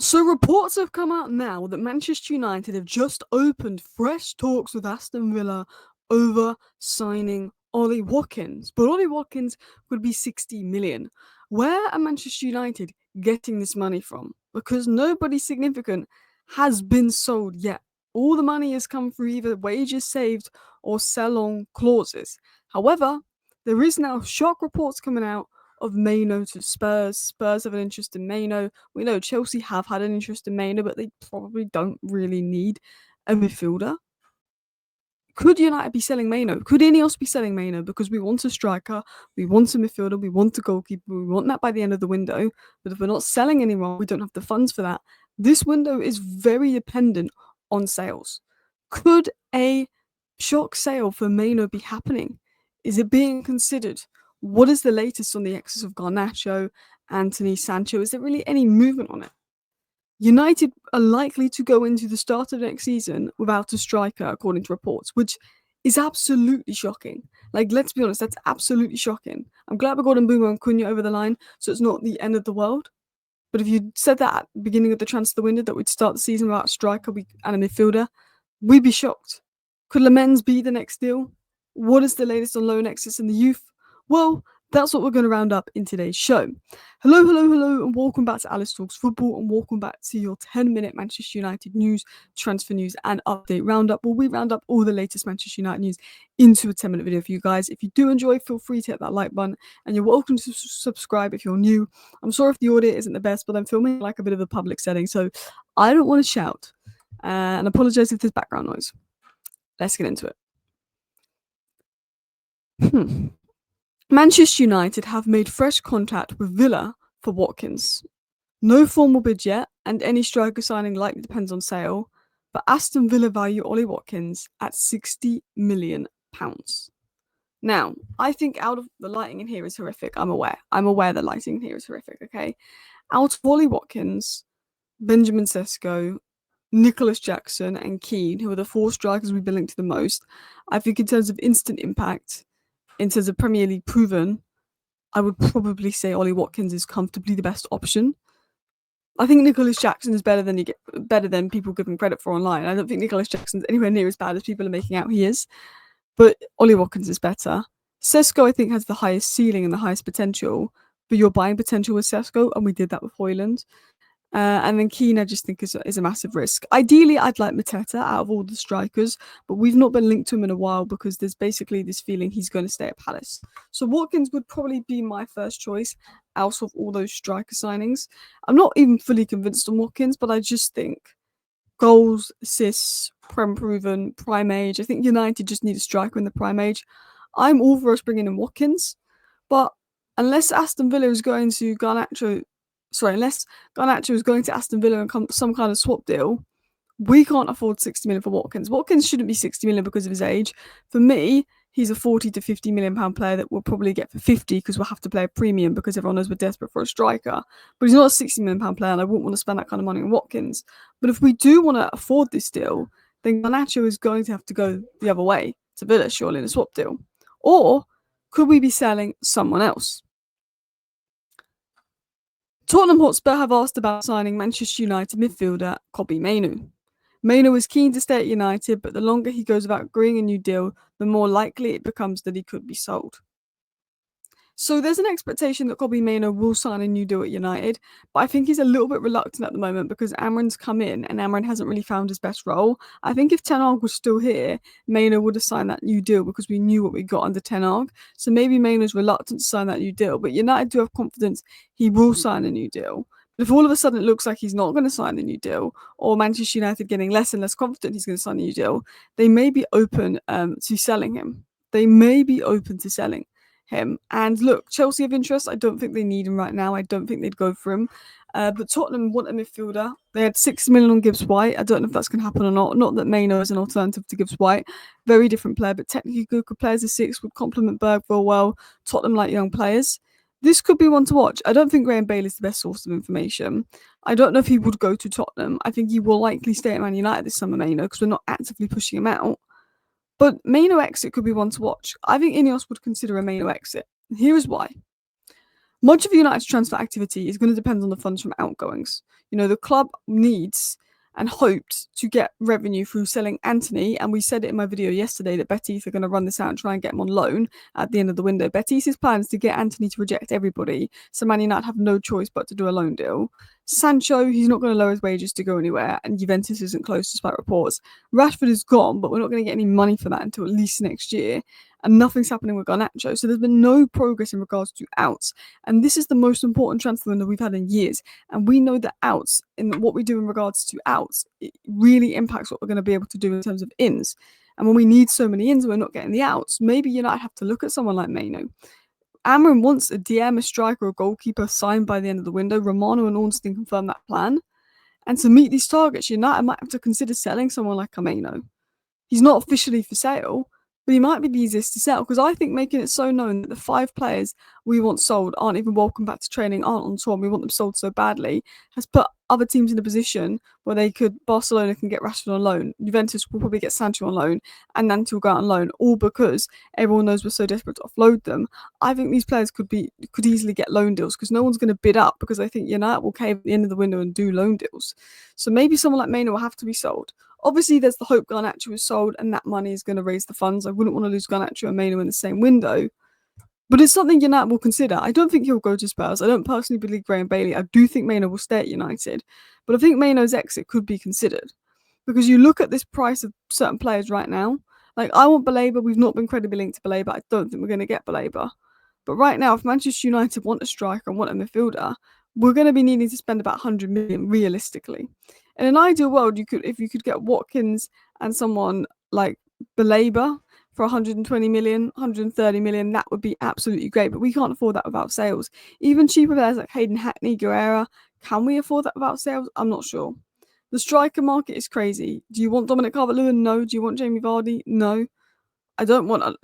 So reports have come out now that Manchester United have just opened fresh talks with Aston Villa over signing Ollie Watkins. But Ollie Watkins would be 60 million. Where are Manchester United getting this money from? Because nobody significant has been sold yet. All the money has come through either wages saved or sell-on clauses. However, there is now shock reports coming out of Mainoo to Spurs. Spurs have an interest in Mainoo. We know Chelsea have had an interest in Mainoo, but they probably don't really need a midfielder. Could United be selling Mainoo? Could INEOS be selling Mainoo? Because we want a striker, we want a midfielder, we want a goalkeeper, we want that by the end of the window. But if we're not selling anyone, we don't have the funds for that. This window is very dependent on sales. Could a shock sale for Mainoo be happening? Is it being considered? What is the latest on the exits of Garnacho, Anthony, Sancho? Is there really any movement on it? United are likely to go into the start of next season without a striker, according to reports, which is absolutely shocking. Like, let's be honest, that's absolutely shocking. I'm glad we got Mbeumo and Cunha over the line, so it's not the end of the world. But if you said that at the beginning of the transfer window that we'd start the season without a striker and a midfielder, we'd be shocked. Could Lamens be the next deal? What is the latest on loan exits in the youth? Well, that's what we're going to round up in today's show. Hello, hello, hello, and welcome back to Alice Talks Football, and welcome back to your 10-minute Manchester United news, transfer news, and update roundup, where we round up all the latest Manchester United news into a 10-minute video for you guys. If you do enjoy, feel free to hit that like button, and you're welcome to subscribe if you're new. I'm sorry if the audio isn't the best, but I'm filming like a bit of a public setting, so I don't want to shout, and apologize if there's background noise. Let's get into it. Manchester United have made fresh contact with Villa for Watkins. No formal bid yet, and any striker signing likely depends on sale, but Aston Villa value Ollie Watkins at £60 million. Now, I think out of the lighting in here is horrific. I'm aware the lighting in here is horrific, okay? Out of Ollie Watkins, Benjamin Sesko, Nicholas Jackson, and Keane, who are the four strikers we've been linked to the most, I think in terms of instant impact, in terms of Premier League proven, I would probably say Ollie Watkins is comfortably the best option. I think Nicholas Jackson is better than people give him credit for online. I don't think Nicholas Jackson's anywhere near as bad as people are making out he is, but Ollie Watkins is better. Sesko, I think, has the highest ceiling and the highest potential, but your buying potential with Sesko, and we did that with Højlund. And then Keane, I just think, is a massive risk. Ideally, I'd like Mateta out of all the strikers, but we've not been linked to him in a while because there's basically this feeling he's going to stay at Palace. So Watkins would probably be my first choice out of all those striker signings. I'm not even fully convinced on Watkins, but I just think goals, assists, prem proven, prime age. I think United just need a striker in the prime age. I'm all for us bringing in Watkins, but unless Aston Villa is going to unless Garnacho is going to Aston Villa and some kind of swap deal, we can't afford 60 million for Watkins. Watkins shouldn't be 60 million because of his age. For me, he's a 40 to 50 million pound player that we'll probably get for 50 because we'll have to play a premium because everyone knows we're desperate for a striker. But he's not a 60 million pound player, and I wouldn't want to spend that kind of money on Watkins. But if we do want to afford this deal, then Garnacho is going to have to go the other way to Villa, surely, in a swap deal. Or could we be selling someone else? Tottenham Hotspur have asked about signing Manchester United midfielder Kobbie Mainoo. Mainoo is keen to stay at United, but the longer he goes without agreeing a new deal, the more likely it becomes that he could be sold. So there's an expectation that Kobbie Mainoo will sign a new deal at United, but I think he's a little bit reluctant at the moment because Amorim's come in and Amorim hasn't really found his best role. I think if Ten Hag was still here, Mainoo would have signed that new deal because we knew what we got under Ten Hag. So maybe Mainoo's reluctant to sign that new deal, but United do have confidence he will sign a new deal. But if all of a sudden it looks like he's not going to sign a new deal, or Manchester United getting less and less confident he's going to sign a new deal, they may be open to selling him. They may be open to selling him. And look, Chelsea have interest. I don't think they need him right now. I don't think they'd go for him. But Tottenham want a midfielder. They had 6 million on Gibbs White. I don't know if that's going to happen or not. Not that Mainoo is an alternative to Gibbs White. Very different player, but technically good. Could play as a 6, would complement Berg real well. Tottenham like young players. This could be one to watch. I don't think Graham Bale is the best source of information. I don't know if he would go to Tottenham. I think he will likely stay at Man United this summer, Mainoo, because we're not actively pushing him out. But Mainoo exit could be one to watch. I think INEOS would consider a Mainoo exit. Here is why. Much of United's transfer activity is going to depend on the funds from outgoings. The club needs and hoped to get revenue through selling Antony, and we said it in my video yesterday that Betis are going to run this out and try and get him on loan at the end of the window. Betis' plan is to get Antony to reject everybody, so Man United have no choice but to do a loan deal. Sancho, he's not going to lower his wages to go anywhere, and Juventus isn't close despite reports. Rashford is gone, but we're not going to get any money for that until at least next year, and nothing's happening with Garnacho, so there's been no progress in regards to outs, and this is the most important transfer window we've had in years, and we know that outs, in what we do in regards to outs, it really impacts what we're going to be able to do in terms of ins, and when we need so many ins, we're not getting the outs. Maybe United have to look at someone like Mainoo. Amorim wants a DM, a striker, a goalkeeper signed by the end of the window. Romano and Ornstein confirmed that plan. And to meet these targets, United might have to consider selling someone like Mainoo. He's not officially for sale, but he might be the easiest to sell, because I think making it so known that the 5 players we want sold aren't even welcome back to training, aren't on tour, and we want them sold so badly, has put other teams in a position where Barcelona can get Rashford on loan, Juventus will probably get Sancho on loan, and Nantes will go out on loan, all because everyone knows we're so desperate to offload them. I think these players could easily get loan deals, because no one's going to bid up, because I think United will cave at the end of the window and do loan deals. So maybe someone like Mainoo will have to be sold. Obviously, there's the hope Garnacho is sold, and that money is going to raise the funds. I wouldn't want to lose Garnacho and Mainoo in the same window, but it's something United will consider. I don't think he'll go to Spurs. I don't personally believe Graham Bailey. I do think Mainoo will stay at United, but I think Mainoo's exit could be considered, because you look at this price of certain players right now. Like, I want Baleba. We've not been credibly linked to Baleba. I don't think we're going to get Baleba. But right now, if Manchester United want a striker and want a midfielder, we're going to be needing to spend about 100 million realistically. In an ideal world, if you could get Watkins and someone like Baleba for 120 million, 130 million, that would be absolutely great. But we can't afford that without sales. Even cheaper players like Hayden Hackney, Guerrera, can we afford that without sales? I'm not sure. The striker market is crazy. Do you want Dominic Calvert-Lewin? No. Do you want Jamie Vardy? No. I don't want,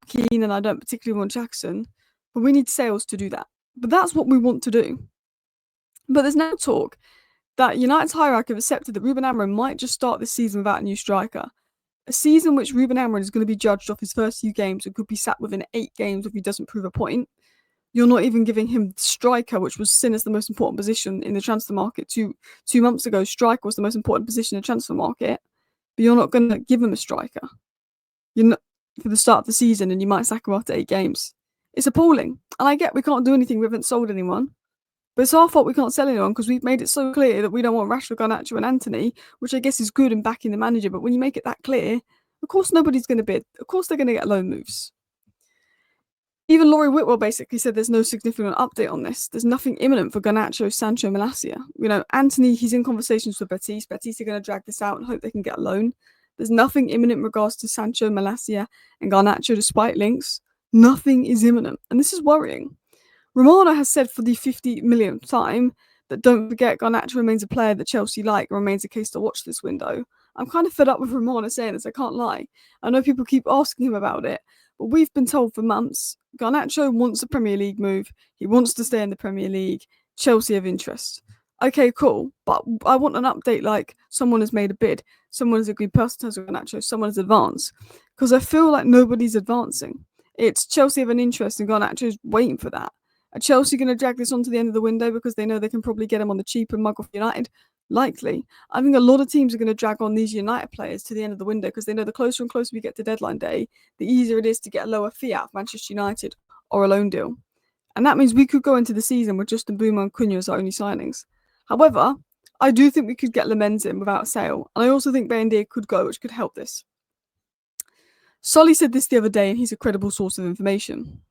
Keane, and I don't particularly want Jackson. But we need sales to do that. But that's what we want to do. But there's now talk that United's hierarchy have accepted that Ruben Amorim might just start this season without a new striker. A season which Ruben Amorim is going to be judged off his first few games and could be sat within 8 games if he doesn't prove a point. You're not even giving him the striker, which was seen as the most important position in the transfer market 2 months ago. Striker was the most important position in the transfer market, but you're not going to give him a striker. You're not, for the start of the season, and you might sack him after 8 games. It's appalling. And I get we can't do anything, we haven't sold anyone. But it's our fault we can't sell anyone, because we've made it so clear that we don't want Rashford, Garnacho and Antony, which I guess is good in backing the manager. But when you make it that clear, of course nobody's going to bid. Of course they're going to get loan moves. Even Laurie Whitwell basically said there's no significant update on this. There's nothing imminent for Garnacho, Sancho, Malacia. Antony, he's in conversations with Betis. Betis are going to drag this out and hope they can get a loan. There's nothing imminent in regards to Sancho, Malacia and Garnacho, despite links. Nothing is imminent. And this is worrying. Romano has said for the 50 millionth time that don't forget Garnacho remains a player that Chelsea like and remains a case to watch this window. I'm kind of fed up with Romano saying this, I can't lie. I know people keep asking him about it, but we've been told for months, Garnacho wants a Premier League move, he wants to stay in the Premier League, Chelsea have interest. Okay, cool, but I want an update like someone has made a bid, someone has agreed personal terms with Garnacho, someone has advanced, because I feel like nobody's advancing. It's Chelsea have an interest and Garnacho's waiting for that. Are Chelsea going to drag this on to the end of the window because they know they can probably get him on the cheap and mug off United? Likely. I think a lot of teams are going to drag on these United players to the end of the window because they know the closer and closer we get to deadline day, the easier it is to get a lower fee out of Manchester United or a loan deal. And that means we could go into the season with Justin Boomer and Cunha as our only signings. However, I do think we could get Lamens in without a sale. And I also think Bayendier could go, which could help this. Solly said this the other day, and he's a credible source of information.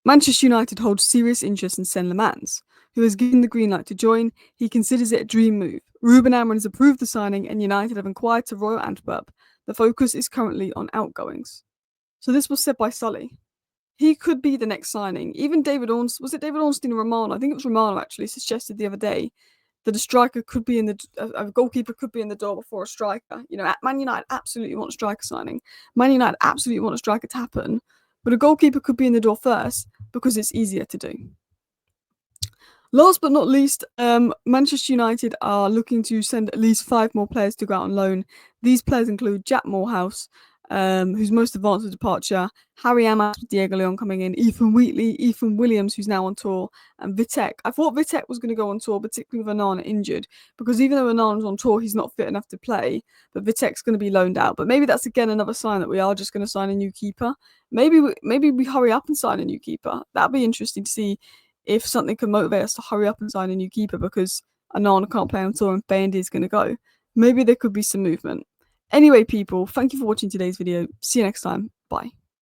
Manchester United holds serious interest in Sen Lamans, who has given the green light to join. He considers it a dream move. Ruben Amorim has approved the signing, and United have inquired to Royal Antwerp. The focus is currently on outgoings. So this was said by Solly. He could be the next signing. Even David Ornstein, was it David Ornstein or Romano? I think it was Romano actually suggested the other day that a striker could be a goalkeeper could be in the door before a striker. Man United absolutely want a striker signing. Man United absolutely want a striker to happen. But a goalkeeper could be in the door first because it's easier to do. Last but not least, Manchester United are looking to send at least 5 more players to go out on loan. These players include Jack Morehouse, who's most advanced with departure. Harry Amas with Diego Leon coming in. Ethan Wheatley, Ethan Williams, who's now on tour, and Vitek. I thought Vitek was going to go on tour, particularly with Onana injured, because even though Onana's on tour, he's not fit enough to play. But Vitek's going to be loaned out. But maybe that's again another sign that we are just going to sign a new keeper. Maybe we hurry up and sign a new keeper. That'd be interesting to see if something can motivate us to hurry up and sign a new keeper, because Onana can't play on tour and Bandy is going to go. Maybe there could be some movement. Anyway, people, thank you for watching today's video. See you next time. Bye.